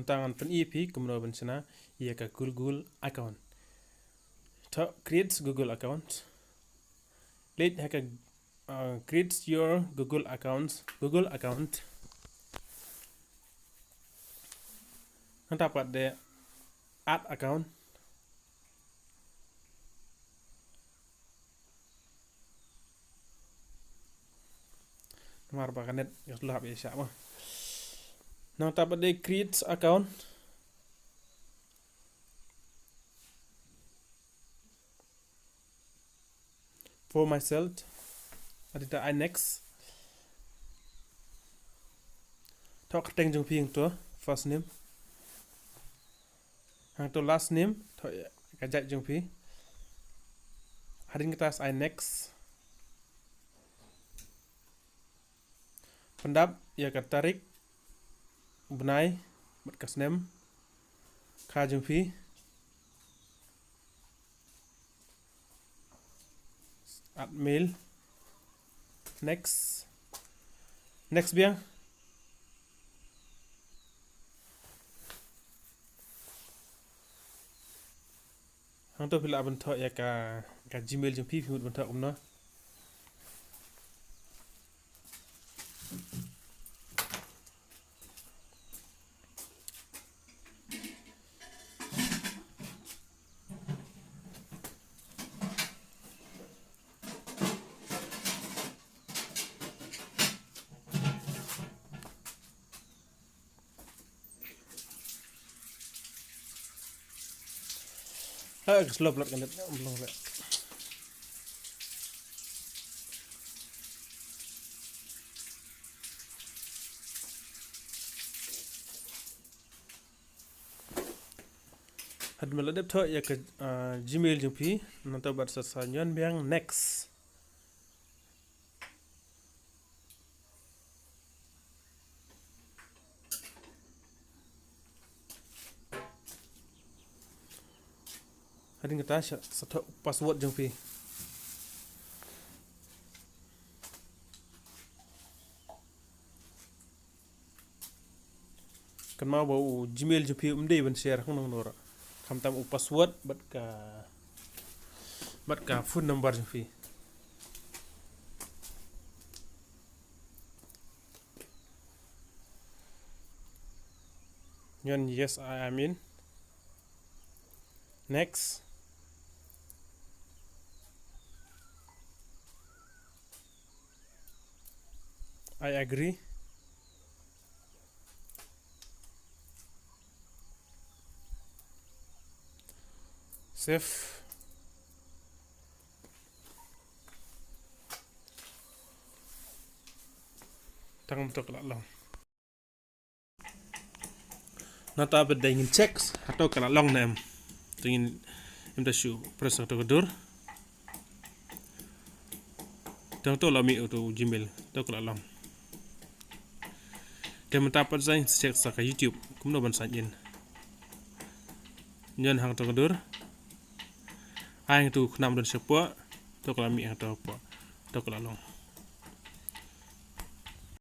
tangan pen EP Kumno ben shna ia ka Google account. To create Google account. Let haka create your Google account. Nanti pada add account. Mar bakanet yuslah biasa mah. Nanti pada create account. For myself, ada I next. Talk teng jung ping to first name. Hang to last name to kajak jung pi. Harin kita I next. Pendap ya katarik benai berkas name ka jung pi. Add mail. Next biang. Hang to pila bentuk ya ka Gmail jung pi bentuk umno. Slow blood kan belum le. Had meladep tho ya ke Gmail jung pi nanti bat sasanyon biang next. Hadin kita satu password jung pi. Kan mau bau Gmail jung pi umdei ben share khong nora. Kam tam password bat ka phone number jung pi. Nyon yes I am in. Next. I agree. Save. Tangan betul kelak long. Nata beda ingin cek atau kelak long nem. Ingin minta show press atau kedur. Tang tu lami atau Gmail tu kelak long. Kami dapat saya cek sa YouTube Kumno ban sajin. Nyan hang to kedur. Ai tu 6 dan 10 to kelami hang to apa. To kelak long.